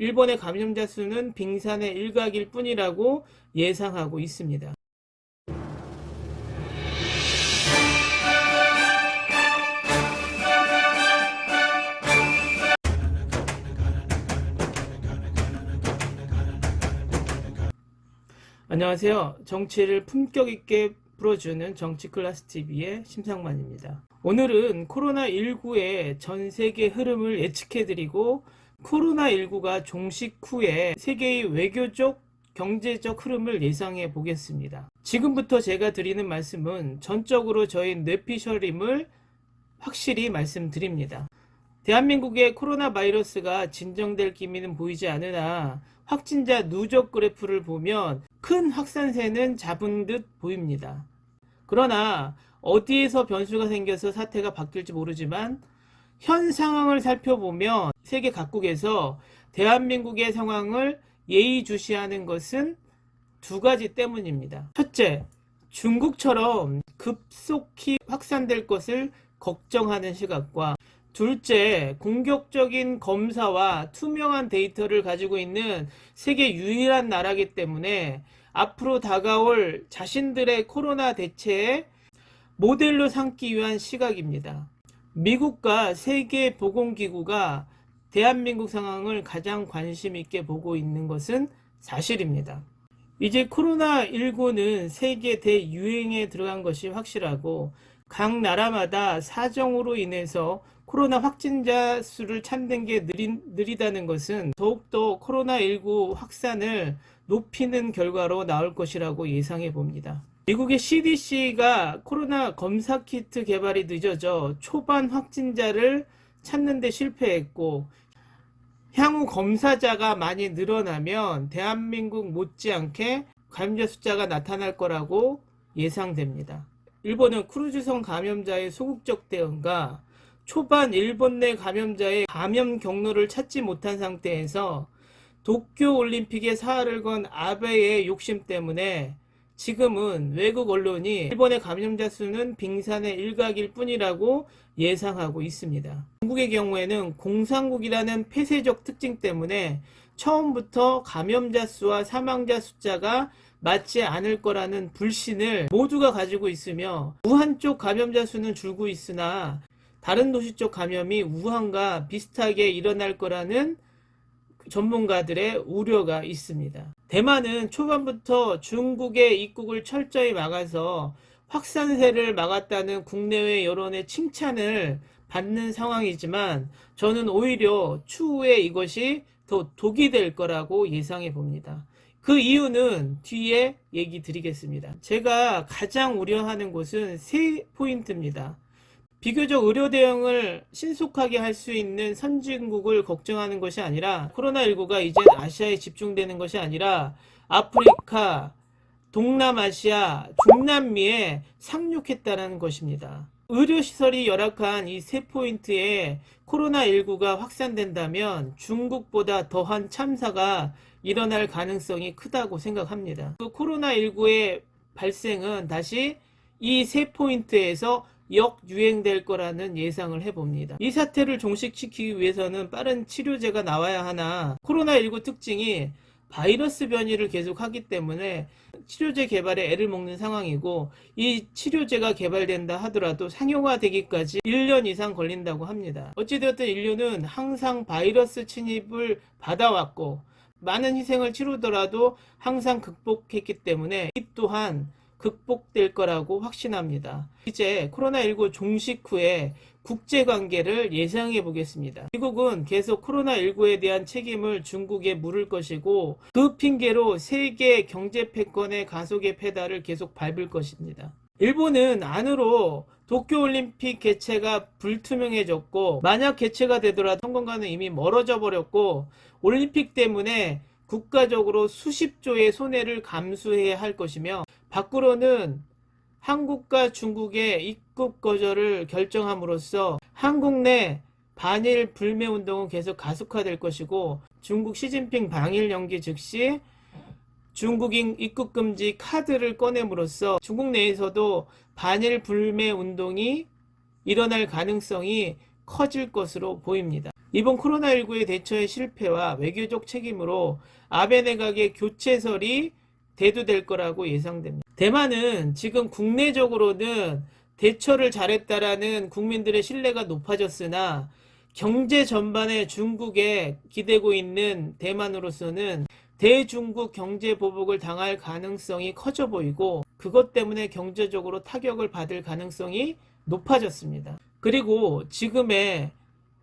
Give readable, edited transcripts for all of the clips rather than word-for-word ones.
일본의 감염자 수는 빙산의 일각일 뿐이라고 예상하고 있습니다. 안녕하세요. 정치를 품격 있게 풀어주는 정치클래스TV의 심상만입니다. 오늘은 코로나19의 전 세계 흐름을 예측해드리고 코로나19가 종식 후에 세계의 외교적, 경제적 흐름을 예상해 보겠습니다. 지금부터 제가 드리는 말씀은 전적으로 저의 뇌피셜임을 확실히 말씀드립니다. 대한민국의 코로나 바이러스가 진정될 기미는 보이지 않으나 확진자 누적 그래프를 보면 큰 확산세는 잡은 듯 보입니다. 그러나 어디에서 변수가 생겨서 사태가 바뀔지 모르지만 현 상황을 살펴보면 세계 각국에서 대한민국의 상황을 예의주시하는 것은 두 가지 때문입니다. 첫째, 중국처럼 급속히 확산될 것을 걱정하는 시각과 둘째, 공격적인 검사와 투명한 데이터를 가지고 있는 세계 유일한 나라이기 때문에 앞으로 다가올 자신들의 코로나 대체에 모델로 삼기 위한 시각입니다. 미국과 세계보건기구가 대한민국 상황을 가장 관심 있게 보고 있는 것은 사실입니다. 이제 코로나19는 세계 대유행에 들어간 것이 확실하고 각 나라마다 사정으로 인해서 코로나 확진자 수를 찾는 게 느리다는 것은 더욱더 코로나19 확산을 높이는 결과로 나올 것이라고 예상해 봅니다. 미국의 CDC가 코로나 검사 키트 개발이 늦어져 초반 확진자를 찾는 데 실패했고 향후 검사자가 많이 늘어나면 대한민국 못지않게 감염자 숫자가 나타날 거라고 예상됩니다. 일본은 크루즈선 감염자의 소극적 대응과 초반 일본 내 감염자의 감염 경로를 찾지 못한 상태에서 도쿄올림픽에 사활을 건 아베의 욕심 때문에 지금은 외국 언론이 일본의 감염자 수는 빙산의 일각일 뿐이라고 예상하고 있습니다. 중국의 경우에는 공산국이라는 폐쇄적 특징 때문에 처음부터 감염자 수와 사망자 숫자가 맞지 않을 거라는 불신을 모두가 가지고 있으며 우한 쪽 감염자 수는 줄고 있으나 다른 도시 쪽 감염이 우한과 비슷하게 일어날 거라는 전문가들의 우려가 있습니다. 대만은 초반부터 중국의 입국을 철저히 막아서 확산세를 막았다는 국내외 여론의 칭찬을 받는 상황이지만 저는 오히려 추후에 이것이 더 독이 될 거라고 예상해 봅니다. 그 이유는 뒤에 얘기 드리겠습니다. 제가 가장 우려하는 것은 세 포인트입니다. 비교적 의료 대응을 신속하게 할 수 있는 선진국을 걱정하는 것이 아니라 코로나19가 이제 아시아에 집중되는 것이 아니라 아프리카, 동남아시아, 중남미에 상륙했다는 것입니다. 의료시설이 열악한 이 세 포인트에 코로나19가 확산된다면 중국보다 더한 참사가 일어날 가능성이 크다고 생각합니다. 그 코로나19의 발생은 다시 이 세 포인트에서 역유행될 거라는 예상을 해봅니다. 이 사태를 종식시키기 위해서는 빠른 치료제가 나와야 하나 코로나19 특징이 바이러스 변이를 계속하기 때문에 치료제 개발에 애를 먹는 상황이고 이 치료제가 개발된다 하더라도 상용화되기까지 1년 이상 걸린다고 합니다. 어찌되었든 인류는 항상 바이러스 침입을 받아왔고 많은 희생을 치르더라도 항상 극복했기 때문에 이 또한 극복될 거라고 확신합니다. 이제 코로나19 종식 후에 국제관계를 예상해 보겠습니다. 미국은 계속 코로나19에 대한 책임을 중국에 물을 것이고 그 핑계로 세계 경제 패권의 가속의 페달을 계속 밟을 것입니다. 일본은 안으로 도쿄올림픽 개최가 불투명해졌고 만약 개최가 되더라도 성공과는 이미 멀어져 버렸고 올림픽 때문에 국가적으로 수십조의 손해를 감수해야 할 것이며 밖으로는 한국과 중국의 입국 거절을 결정함으로써 한국 내 반일 불매 운동은 계속 가속화될 것이고 중국 시진핑 방일 연기 즉시 중국인 입국 금지 카드를 꺼냄으로써 중국 내에서도 반일 불매 운동이 일어날 가능성이 커질 것으로 보입니다. 이번 코로나19의 대처의 실패와 외교적 책임으로 아베 내각의 교체설이 대두될 거라고 예상됩니다. 대만은 지금 국내적으로는 대처를 잘했다라는 국민들의 신뢰가 높아졌으나 경제 전반에 중국에 기대고 있는 대만으로서는 대중국 경제 보복을 당할 가능성이 커져 보이고 그것 때문에 경제적으로 타격을 받을 가능성이 높아졌습니다. 그리고 지금의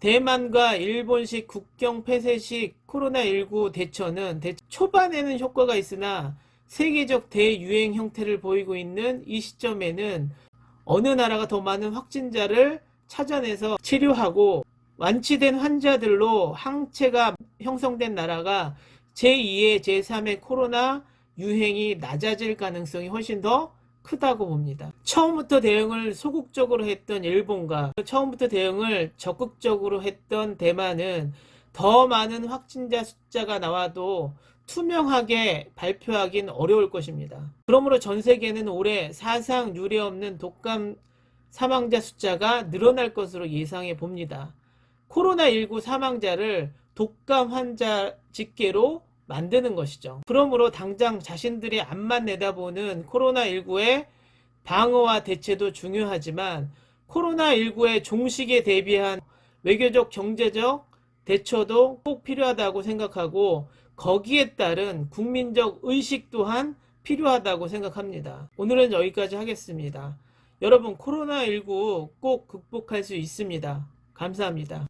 대만과 일본식 국경 폐쇄식 코로나19 대처는 초반에는 효과가 있으나 세계적 대유행 형태를 보이고 있는 이 시점에는 어느 나라가 더 많은 확진자를 찾아내서 치료하고 완치된 환자들로 항체가 형성된 나라가 제2의 제3의 코로나 유행이 낮아질 가능성이 훨씬 더 크다고 봅니다. 처음부터 대응을 소극적으로 했던 일본과 처음부터 대응을 적극적으로 했던 대만은 더 많은 확진자 숫자가 나와도 투명하게 발표하긴 어려울 것입니다. 그러므로 전 세계는 올해 사상 유례없는 독감 사망자 숫자가 늘어날 것으로 예상해 봅니다. 코로나19 사망자를 독감 환자 집계로 만드는 것이죠. 그러므로 당장 자신들이 앞만 내다보는 코로나19의 방어와 대체도 중요하지만 코로나19의 종식에 대비한 외교적, 경제적 대처도 꼭 필요하다고 생각하고 거기에 따른 국민적 의식 또한 필요하다고 생각합니다. 오늘은 여기까지 하겠습니다. 여러분 코로나19 꼭 극복할 수 있습니다. 감사합니다.